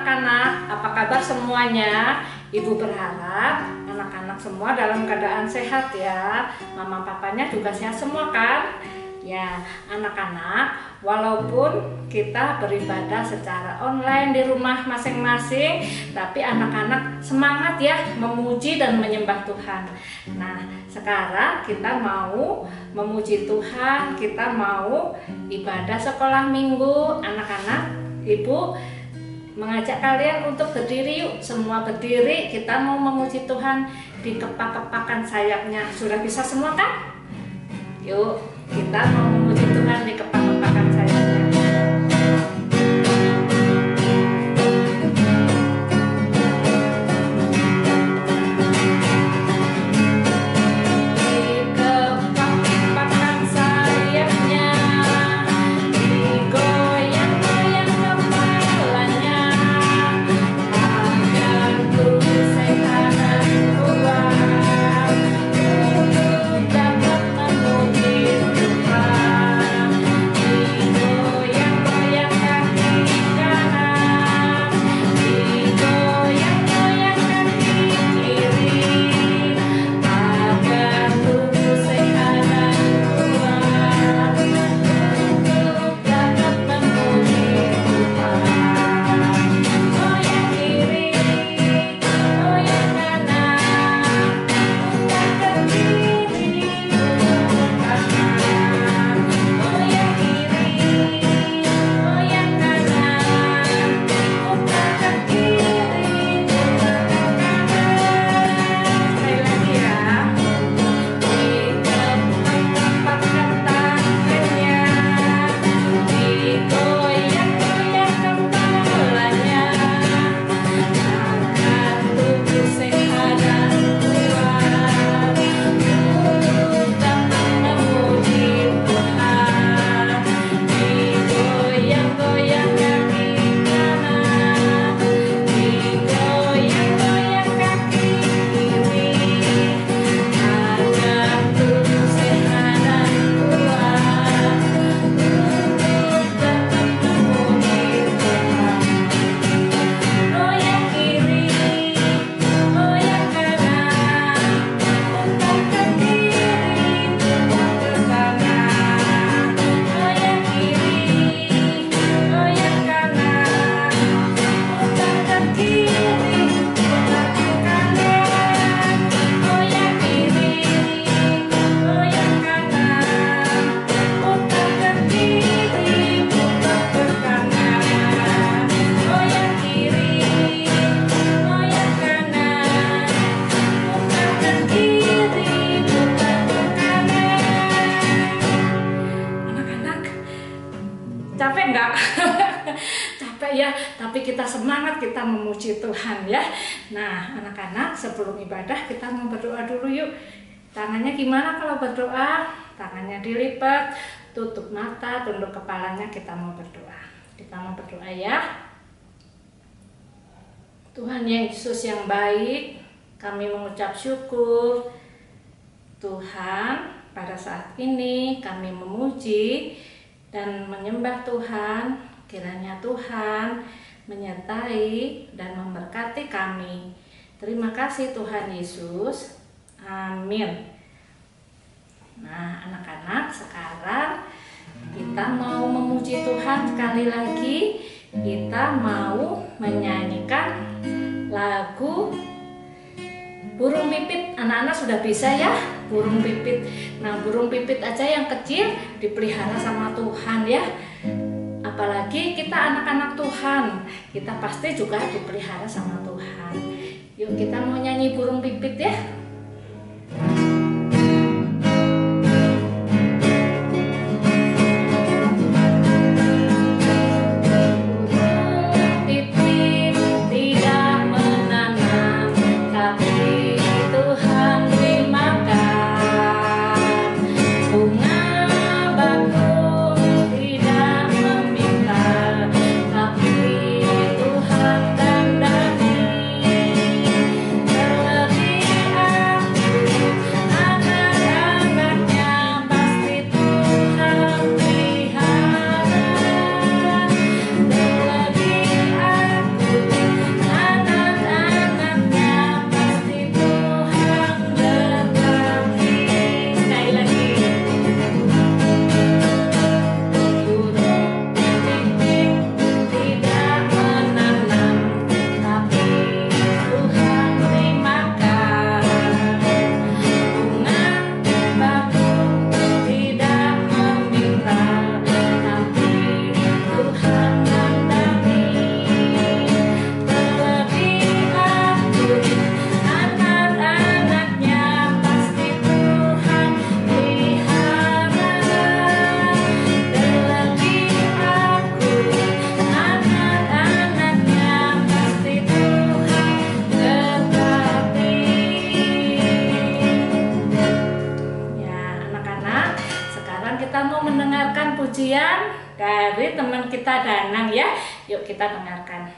anak-anak, apa kabar semuanya? Ibu berharap anak-anak semua dalam keadaan sehat ya. Mama papanya juga sehat semua kan? Ya, anak-anak, walaupun kita beribadah secara online di rumah masing-masing, tapi anak-anak semangat ya memuji dan menyembah Tuhan. Nah, sekarang kita mau memuji Tuhan, kita mau ibadah sekolah minggu. Anak-anak, Ibu mengajak kalian untuk berdiri yuk. Semua berdiri, kita mau memuji Tuhan di kepak-kepakan sayapnya. Sudah bisa semua kan? Yuk, kita mau memuji Tuhan di kepak-kepakan sayapnya. Capek nggak? Capek ya, tapi kita semangat, kita memuji Tuhan ya. Nah, anak-anak, sebelum ibadah kita mau berdoa dulu yuk. Tangannya gimana kalau berdoa? Tangannya dilipat, tutup mata, tunduk kepalanya, kita mau berdoa. Kita mau berdoa ya. Tuhan Yesus yang baik, kami mengucap syukur. Tuhan, pada saat ini kami memuji dan menyembah Tuhan. Kiranya Tuhan menyertai dan memberkati kami. Terima kasih Tuhan Yesus. Amin. Nah, anak-anak, sekarang kita mau memuji Tuhan sekali lagi. Kita mau menyanyikan lagu Burung Pipit. Anak-anak sudah bisa ya? Burung pipit. Nah, burung pipit aja yang kecil dipelihara sama Tuhan ya. Apalagi kita anak-anak Tuhan, kita pasti juga dipelihara sama Tuhan. Yuk kita mau nyanyi burung pipit ya. Terlebih dari teman kita Danang ya. Yuk kita dengarkan.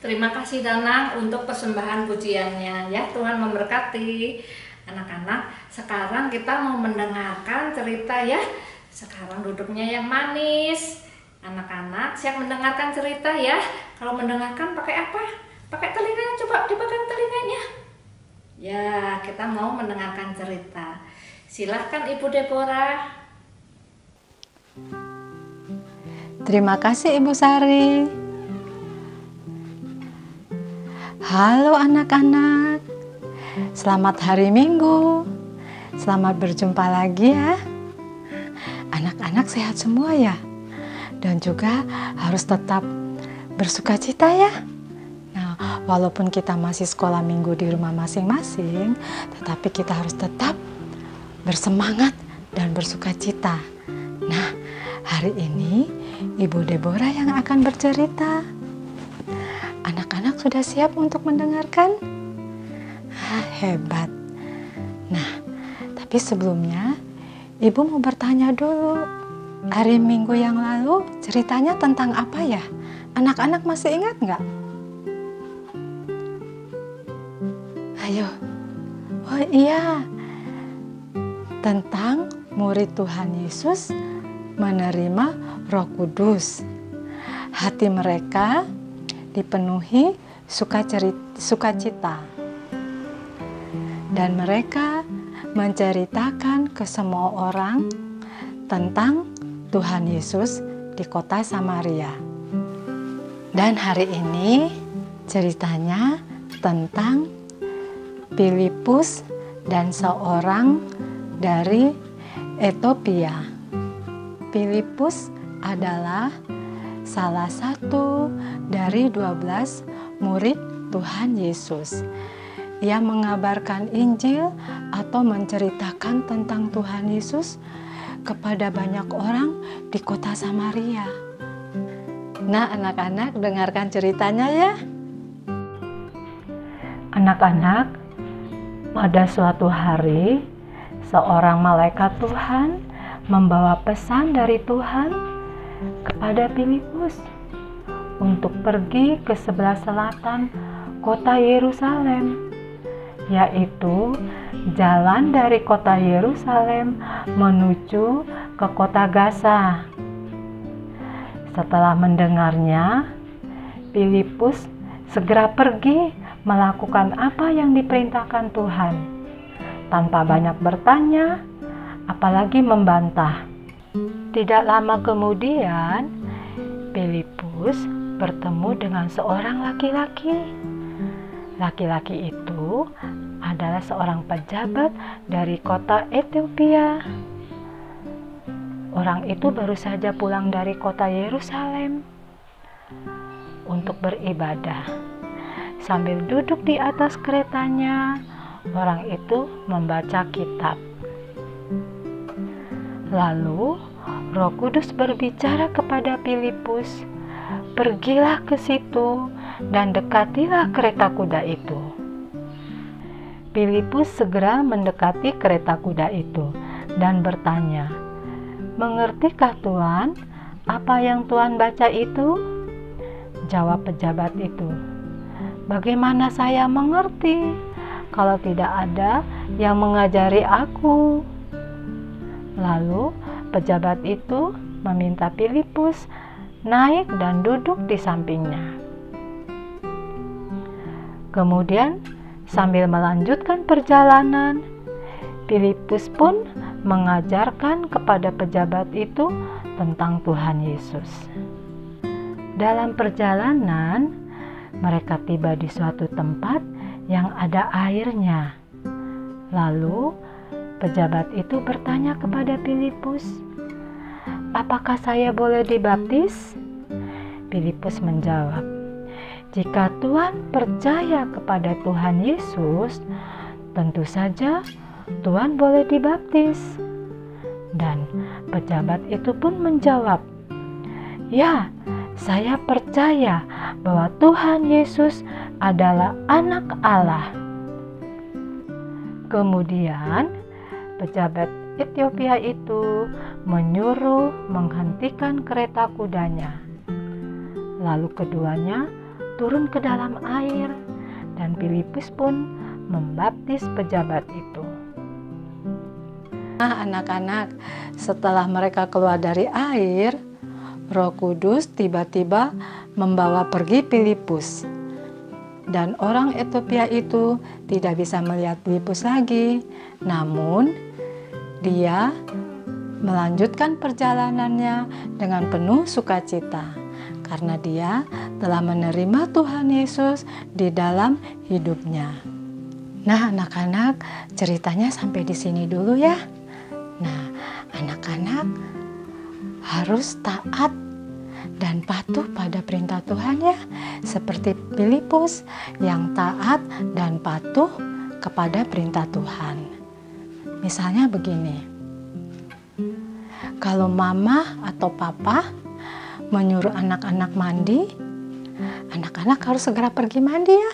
Terima kasih Danang untuk persembahan pujiannya ya. Tuhan memberkati. Anak-anak, sekarang kita mau mendengarkan cerita ya. Sekarang duduknya yang manis. Anak-anak siap mendengarkan cerita ya. Kalau mendengarkan pakai apa? Pakai telinganya, coba dipegang telinganya. Ya, kita mau mendengarkan cerita. Silahkan Ibu Deborah. Terima kasih Ibu Sari. Halo anak-anak, selamat hari Minggu. Selamat berjumpa lagi ya. Anak-anak sehat semua ya. Dan juga harus tetap bersukacita ya. Nah, walaupun kita masih sekolah minggu di rumah masing-masing, tetapi kita harus tetap bersemangat dan bersukacita. Nah, hari ini Ibu Deborah yang akan bercerita. Anak-anak sudah siap untuk mendengarkan? Hebat. Nah, tapi sebelumnya Ibu mau bertanya dulu. Hari Minggu yang lalu ceritanya tentang apa ya? Anak-anak masih ingat nggak? Ayo. Oh iya. Tentang murid Tuhan Yesus menerima Roh Kudus. Hati mereka dipenuhi sukacita, dan mereka menceritakan ke semua orang tentang Tuhan Yesus di kota Samaria. Dan hari ini ceritanya tentang Filipus dan seorang dari Ethiopia. Filipus adalah salah satu dari 12 murid Tuhan Yesus. Ia mengabarkan Injil atau menceritakan tentang Tuhan Yesus kepada banyak orang di kota Samaria. Nah, anak-anak dengarkan ceritanya ya. Anak-anak, pada suatu hari seorang malaikat Tuhan membawa pesan dari Tuhan kepada Filipus untuk pergi ke sebelah selatan kota Yerusalem, yaitu jalan dari kota Yerusalem menuju ke kota Gaza. Setelah mendengarnya, Filipus segera pergi melakukan apa yang diperintahkan Tuhan, tanpa banyak bertanya, apalagi membantah. Tidak lama kemudian, Filipus bertemu dengan seorang laki-laki. Laki-laki itu adalah seorang pejabat dari kota Ethiopia. Orang itu baru saja pulang dari kota Yerusalem untuk beribadah. Sambil duduk di atas keretanya, orang itu membaca kitab. Lalu Roh Kudus berbicara kepada Filipus, "Pergilah ke situ dan dekatilah kereta kuda itu." Filipus segera mendekati kereta kuda itu dan bertanya, "Mengertikah Tuhan apa yang Tuhan baca itu?" Jawab pejabat itu, "Bagaimana saya mengerti? kalau tidak ada yang mengajari aku?" Lalu pejabat itu meminta Filipus naik dan duduk di sampingnya. Kemudian sambil melanjutkan perjalanan, Filipus pun mengajarkan kepada pejabat itu tentang Tuhan Yesus. Dalam perjalanan, mereka tiba di suatu tempat yang ada airnya. Lalu pejabat itu bertanya kepada Filipus, "Apakah saya boleh dibaptis?" Filipus menjawab, "Jika Tuhan percaya kepada Tuhan Yesus, tentu saja Tuhan boleh dibaptis." Dan pejabat itu pun menjawab, "Ya, saya percaya bahwa Tuhan Yesus adalah Anak Allah." Kemudian pejabat Ethiopia itu menyuruh menghentikan kereta kudanya. Lalu keduanya turun ke dalam air dan Filipus pun membaptis pejabat itu. Nah, anak-anak, setelah mereka keluar dari air, Roh Kudus tiba-tiba membawa pergi Filipus. Dan orang Ethiopia itu tidak bisa melihat Filipus lagi. Namun, dia melanjutkan perjalanannya dengan penuh sukacita karena dia telah menerima Tuhan Yesus di dalam hidupnya. Nah, anak-anak, ceritanya sampai di sini dulu ya. Nah, anak-anak harus taat dan patuh pada perintah Tuhan ya, seperti Filipus yang taat dan patuh kepada perintah Tuhan. Misalnya begini, kalau mama atau papa menyuruh anak-anak mandi, anak-anak harus segera pergi mandi ya,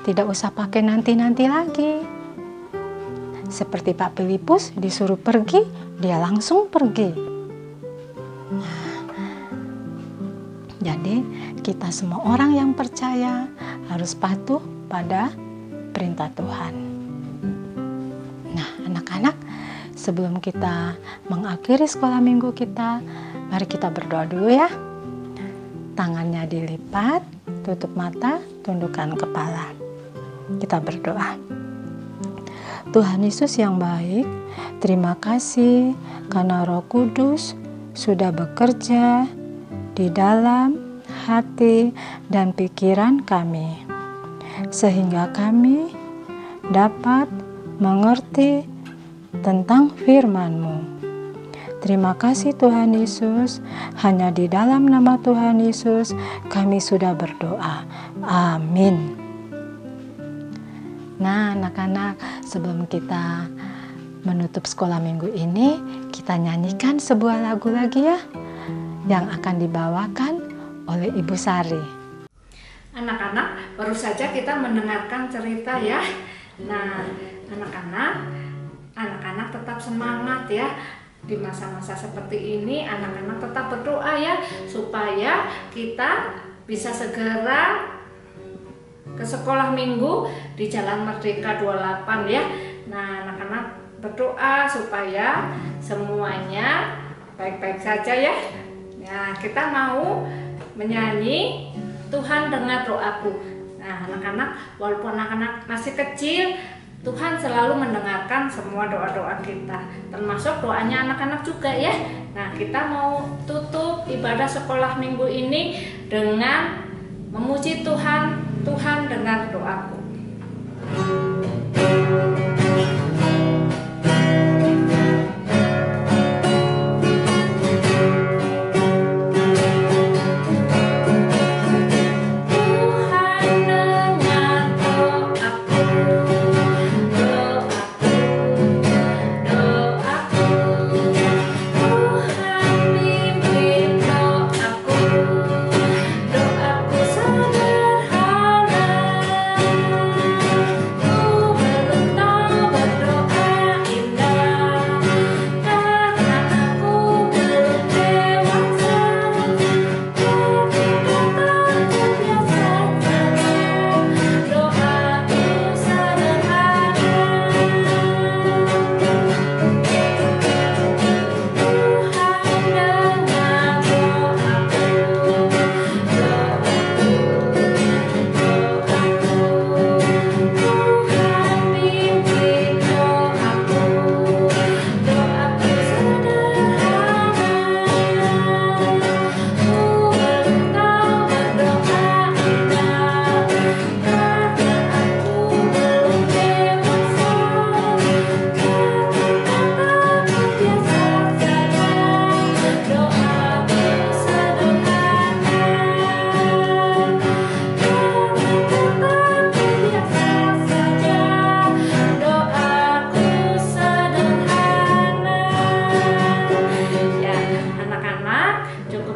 tidak usah pakai nanti-nanti lagi. Seperti Pak Filipus disuruh pergi, dia langsung pergi. Nah, jadi kita semua orang yang percaya harus patuh pada perintah Tuhan. Nah, anak-anak, sebelum kita mengakhiri sekolah minggu kita, mari kita berdoa dulu ya. Tangannya dilipat, tutup mata, tundukkan kepala. Kita berdoa. Tuhan Yesus yang baik, terima kasih karena Roh Kudus sudah bekerja di dalam hati dan pikiran kami, sehingga kami dapat mengerti tentang firman-Mu. Terima kasih Tuhan Yesus, hanya di dalam nama Tuhan Yesus kami sudah berdoa. Amin. Nah, anak-anak, sebelum kita menutup sekolah minggu ini, kita nyanyikan sebuah lagu lagi ya, yang akan dibawakan oleh Ibu Sari. Anak-anak, baru saja kita mendengarkan cerita ya. Nah, anak-anak tetap semangat ya. Di masa-masa seperti ini, anak-anak tetap berdoa ya, supaya kita bisa segera ke sekolah minggu di Jalan Merdeka 28 ya. Nah, anak-anak berdoa supaya semuanya baik-baik saja ya. Nah, kita mau menyanyi Tuhan dengar doaku. Nah, anak-anak, walaupun anak-anak masih kecil, Tuhan selalu mendengarkan semua doa-doa kita, termasuk doanya anak-anak juga ya. Nah, kita mau tutup ibadah sekolah minggu ini dengan memuji Tuhan. Tuhan dengar doaku. Doaku sederhana, ku belum tahu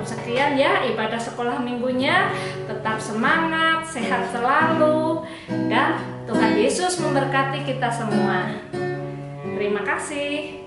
Cukup sekian ya ibadah sekolah minggunya. Tetap semangat, sehat selalu, dan Tuhan Yesus memberkati kita semua. Terima kasih.